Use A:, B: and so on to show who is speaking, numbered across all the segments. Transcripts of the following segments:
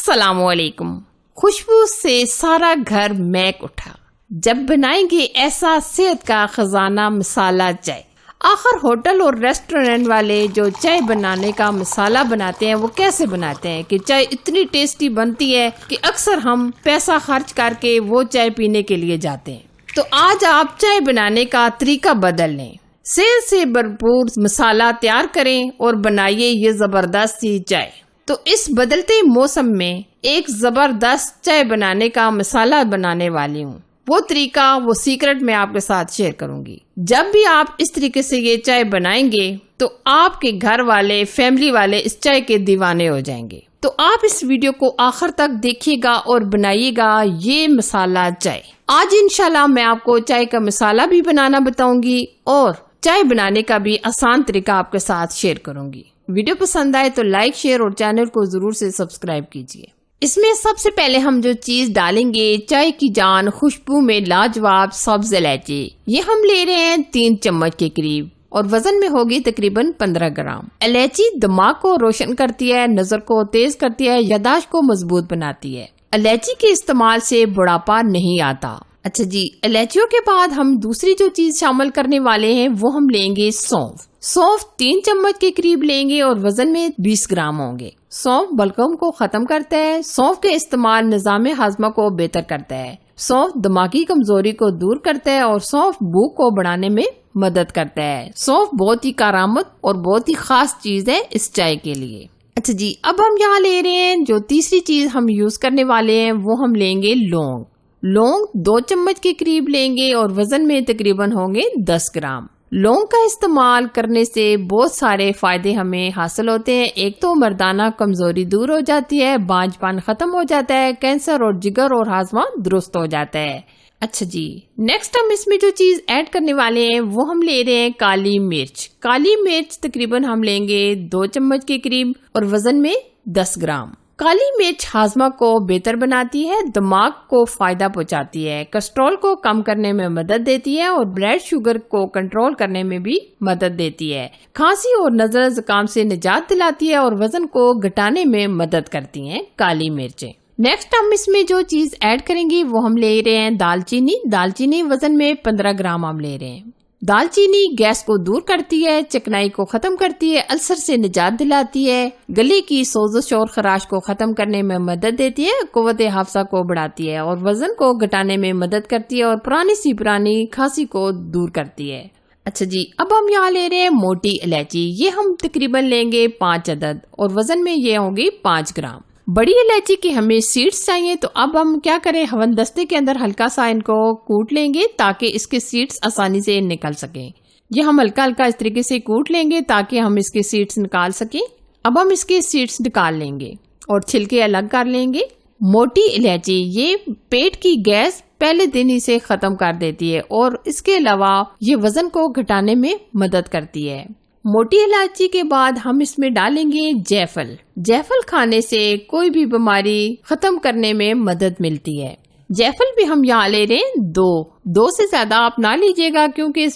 A: السلام علیکم۔ خوشبو سے سارا گھر مہک اٹھا جب بنائیں گے ایسا صحت کا خزانہ مسالہ چائے۔ آخر ہوٹل اور ریسٹورینٹ والے جو چائے بنانے کا مسالہ بناتے ہیں وہ کیسے بناتے ہیں کہ چائے اتنی ٹیسٹی بنتی ہے کہ اکثر ہم پیسہ خرچ کر کے وہ چائے پینے کے لیے جاتے ہیں۔ تو آج آپ چائے بنانے کا طریقہ بدل لیں، صحت سے بھرپور مسالہ تیار کریں اور بنائیے یہ زبردست سی چائے۔ تو اس بدلتے موسم میں ایک زبردست چائے بنانے کا مسالہ بنانے والی ہوں۔ وہ طریقہ، وہ سیکرٹ میں آپ کے ساتھ شیئر کروں گی۔ جب بھی آپ اس طریقے سے یہ چائے بنائیں گے تو آپ کے گھر والے، فیملی والے اس چائے کے دیوانے ہو جائیں گے۔ تو آپ اس ویڈیو کو آخر تک دیکھیے گا اور بنائیے گا یہ مسالہ چائے۔ آج انشاءاللہ میں آپ کو چائے کا مسالہ بھی بنانا بتاؤں گی اور چائے بنانے کا بھی آسان طریقہ آپ کے ساتھ شیئر کروں گی۔ ویڈیو پسند آئے تو لائک، شیئر اور چینل کو ضرور سے سبسکرائب کیجیے۔ اس میں سب سے پہلے ہم جو چیز ڈالیں گے، چائے کی جان خوشبو میں لاجواب سبز الائچی، یہ ہم لے رہے ہیں 3 چمچ کے قریب اور وزن میں ہوگی تقریباً 15 گرام۔ الائچی دماغ کو روشن کرتی ہے، نظر کو تیز کرتی ہے، یادداشت کو مضبوط بناتی ہے۔ الائچی کے استعمال سے بڑھاپا نہیں آتا۔ اچھا جی، الائچیوں کے بعد ہم دوسری جو چیز شامل کرنے والے ہیں وہ ہم لیں گے سونف۔ سونف 3 چمچ کے قریب لیں گے اور وزن میں 20 گرام ہوں گے۔ سونف بلغم کو ختم کرتا ہے۔ سونف کے استعمال نظام ہاضمہ کو بہتر کرتا ہے۔ سونف دماغی کمزوری کو دور کرتا ہے اور سونف بھوک کو بڑھانے میں مدد کرتا ہے۔ سونف بہت ہی کارآمد اور بہت ہی خاص چیز ہے اس چائے کے لیے۔ اچھا جی، اب ہم یہاں لے رہے ہیں جو تیسری چیز ہم یوز کرنے والے ہیں وہ ہم لیں گے لونگ۔ لونگ 2 چمچ کے قریب لیں گے اور وزن میں تقریباً ہوں گے 10 گرام۔ لونگ کا استعمال کرنے سے بہت سارے فائدے ہمیں حاصل ہوتے ہیں۔ ایک تو مردانہ کمزوری دور ہو جاتی ہے، بانجھ پن ختم ہو جاتا ہے، کینسر اور جگر اور ہاضمہ درست ہو جاتا ہے۔ اچھا جی، نیکسٹ ہم اس میں جو چیز ایڈ کرنے والے ہیں وہ ہم لے رہے ہیں کالی مرچ۔ کالی مرچ تقریباً ہم لیں گے 2 چمچ کے قریب اور وزن میں 10 گرام۔ کالی مرچ ہاضمہ کو بہتر بناتی ہے، دماغ کو فائدہ پہنچاتی ہے، کولیسٹرول کو کم کرنے میں مدد دیتی ہے اور بلڈ شوگر کو کنٹرول کرنے میں بھی مدد دیتی ہے، کھانسی اور نزلہ زکام سے نجات دلاتی ہے اور وزن کو گھٹانے میں مدد کرتی ہیں کالی مرچیں۔ نیکسٹ ہم اس میں جو چیز ایڈ کریں گے وہ ہم لے رہے ہیں دال چینی۔ دال چینی وزن میں 15 گرام ہم لے رہے ہیں۔ دال چینی گیس کو دور کرتی ہے، چکنائی کو ختم کرتی ہے، السر سے نجات دلاتی ہے، گلے کی سوزش اور خراش کو ختم کرنے میں مدد دیتی ہے، قوت حافظہ کو بڑھاتی ہے اور وزن کو گھٹانے میں مدد کرتی ہے اور پرانی کھانسی کو دور کرتی ہے۔ اچھا جی، اب ہم یہاں لے رہے ہیں موٹی الائچی۔ یہ ہم تقریباً لیں گے 5 عدد اور وزن میں یہ ہوں گی 5 گرام۔ بڑی الائچی کی ہمیں سیڈز چاہیے، تو اب ہم کیا کریں، ہون دستے کے اندر ہلکا سا ان کو کوٹ لیں گے تاکہ اس کے سیڈز آسانی سے نکل سکیں۔ یہ ہم ہلکا اس طریقے سے کوٹ لیں گے تاکہ ہم اس کے سیڈز نکال سکیں۔ اب ہم اس کے سیڈز نکال لیں گے اور چھلکے الگ کر لیں گے۔ موٹی الائچی یہ پیٹ کی گیس پہلے دن ہی سے ختم کر دیتی ہے اور اس کے علاوہ یہ وزن کو گھٹانے میں مدد کرتی ہے۔ موٹی الائچی کے بعد ہم اس میں ڈالیں گے جیفل۔ جیفل کھانے سے کوئی بھی بیماری ختم کرنے میں مدد ملتی ہے۔ جیفل بھی ہم یہاں لے رہے ہیں 2 سے زیادہ آپ نہ لیجیے گا کیونکہ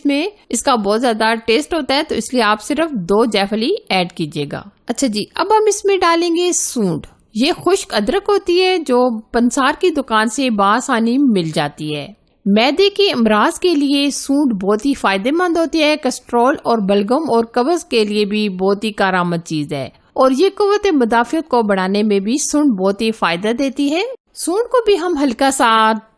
A: اس کا بہت زیادہ ٹیسٹ ہوتا ہے، تو اس لیے آپ صرف 2 جیفل ہی ایڈ کیجیے گا۔ اچھا جی، اب ہم اس میں ڈالیں گے سونڈ۔ یہ خشک ادرک ہوتی ہے جو پنسار کی دکان سے بآسانی مل جاتی ہے۔ معدے کے امراض کے لیے سونڈ بہت ہی فائدہ مند ہوتی ہے، کولیسٹرول اور بلغم اور قبض کے لیے بھی بہت ہی کارآمد چیز ہے اور یہ قوت مدافعت کو بڑھانے میں بھی سونڈ بہت ہی فائدہ دیتی ہے۔ سونڈ کو بھی ہم ہلکا سا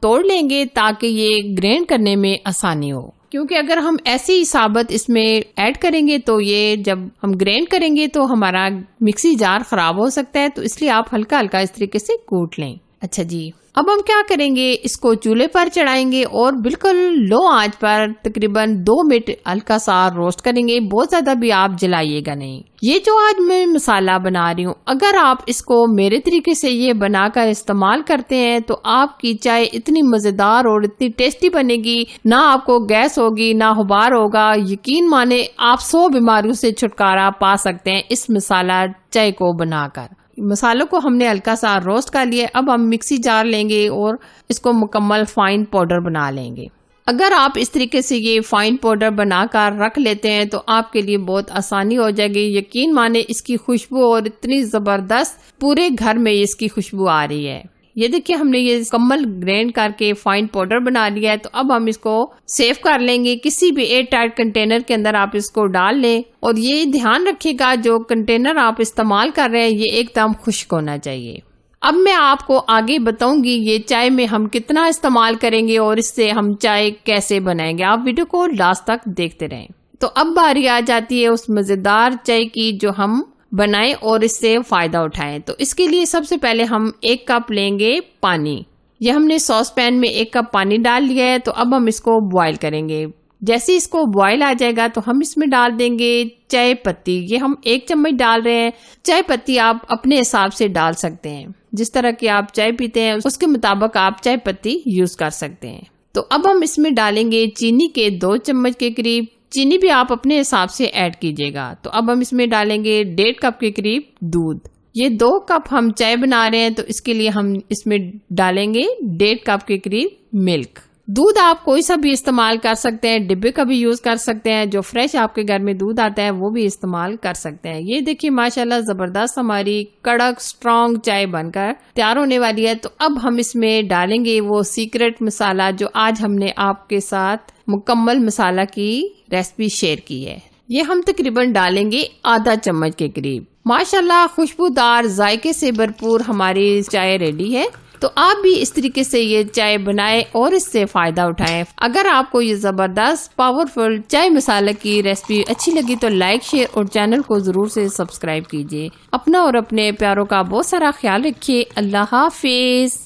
A: توڑ لیں گے تاکہ یہ گرینڈ کرنے میں آسانی ہو، کیونکہ اگر ہم ایسی ہی ثابت اس میں ایڈ کریں گے تو یہ جب ہم گرینڈ کریں گے تو ہمارا مکسی جار خراب ہو سکتا ہے، تو اس لیے آپ ہلکا اس طریقے سے کوٹ لیں۔ اچھا جی، اب ہم کیا کریں گے، اس کو چولہے پر چڑھائیں گے اور بالکل لو آنچ پر تقریباً 2 منٹ ہلکا سا روسٹ کریں گے، بہت زیادہ بھی آپ جلائیے گا نہیں۔ یہ جو آج میں مسالہ بنا رہی ہوں، اگر آپ اس کو میرے طریقے سے یہ بنا کر استعمال کرتے ہیں تو آپ کی چائے اتنی مزیدار اور اتنی ٹیسٹی بنے گی، نہ آپ کو گیس ہوگی نہ غبار ہوگا۔ یقین مانے آپ 100 بیماریوں سے چھٹکارا پا سکتے ہیں اس مسالہ چائے کو بنا کر۔ مسالوں کو ہم نے ہلکا سا روسٹ کر لیا، اب ہم مکسی جار لیں گے اور اس کو مکمل فائن پاؤڈر بنا لیں گے۔ اگر آپ اس طریقے سے یہ فائن پاؤڈر بنا کر رکھ لیتے ہیں تو آپ کے لیے بہت آسانی ہو جائے گی. یقین مانے اس کی خوشبو اور اتنی زبردست پورے گھر میں اس کی خوشبو آ رہی ہے. یہ دیکھیں ہم نے یہ مکمل گرینڈ کر کے فائن پاؤڈر بنا لیا ہے. تو اب ہم اس کو سیو کر لیں گے. کسی بھی ایئر ٹائٹ کنٹینر کے اندر آپ اس کو ڈال لیں اور یہ دھیان رکھیے گا جو کنٹینر آپ استعمال کر رہے ہیں یہ ایک دم خشک ہونا چاہیے. اب میں آپ کو آگے بتاؤں گی یہ چائے میں ہم کتنا استعمال کریں گے اور اس سے ہم چائے کیسے بنائیں گے. آپ ویڈیو کو لاسٹ تک دیکھتے رہیں. تو اب باری آ جاتی ہے اس مزیدار چائے کی جو ہم بنائیں اور اس سے فائدہ اٹھائیں. تو اس کے لیے سب سے پہلے ہم 1 کپ لیں گے پانی. یہ ہم نے سوس پین میں 1 کپ پانی ڈال لیا ہے. تو اب ہم اس کو بوائل کریں گے. جیسے اس کو بوائل آ جائے گا تو ہم اس میں ڈال دیں گے چائے پتی. یہ ہم 1 چمچ ڈال رہے ہیں. چائے پتی آپ اپنے حساب سے ڈال سکتے ہیں. جس طرح کی آپ چائے پیتے ہیں اس کے مطابق آپ چائے پتی یوز کر سکتے ہیں. تو اب ہم اس میں ڈالیں گے چینی کے 2 چمچ کے قریب. چینی بھی آپ اپنے حساب سے ایڈ کیجیے گا. تو اب ہم اس میں ڈالیں گے 1.5 کپ کے قریب دودھ. یہ 2 کپ ہم چائے بنا رہے ہیں تو اس کے لیے ہم اس میں ڈالیں گے 1.5 کپ کے قریب ملک. دودھ آپ کوئی سا بھی استعمال کر سکتے ہیں. ڈبے کا بھی یوز کر سکتے ہیں. جو فریش آپ کے گھر میں دودھ آتا ہے وہ بھی استعمال کر سکتے ہیں. یہ دیکھیے ماشاءاللہ زبردست ہماری کڑک سٹرونگ چائے بن کر تیار ہونے والی ہے. تو اب ہم اس میں ڈالیں گے وہ سیکرٹ مسالہ جو آج ہم نے آپ کے ساتھ مکمل مسالہ کی ریسپی شیئر کی ہے. یہ ہم تقریباً ڈالیں گے آدھا چمچ کے قریب. ماشاءاللہ خوشبودار ذائقے سے بھرپور ہماری چائے ریڈی ہے. تو آپ بھی اس طریقے سے یہ چائے بنائیں اور اس سے فائدہ اٹھائیں. اگر آپ کو یہ زبردست پاورفل چائے مسالہ کی ریسپی اچھی لگی تو لائک شیئر اور چینل کو ضرور سے سبسکرائب کیجیے. اپنا اور اپنے پیاروں کا بہت سارا خیال رکھیے. اللہ حافظ.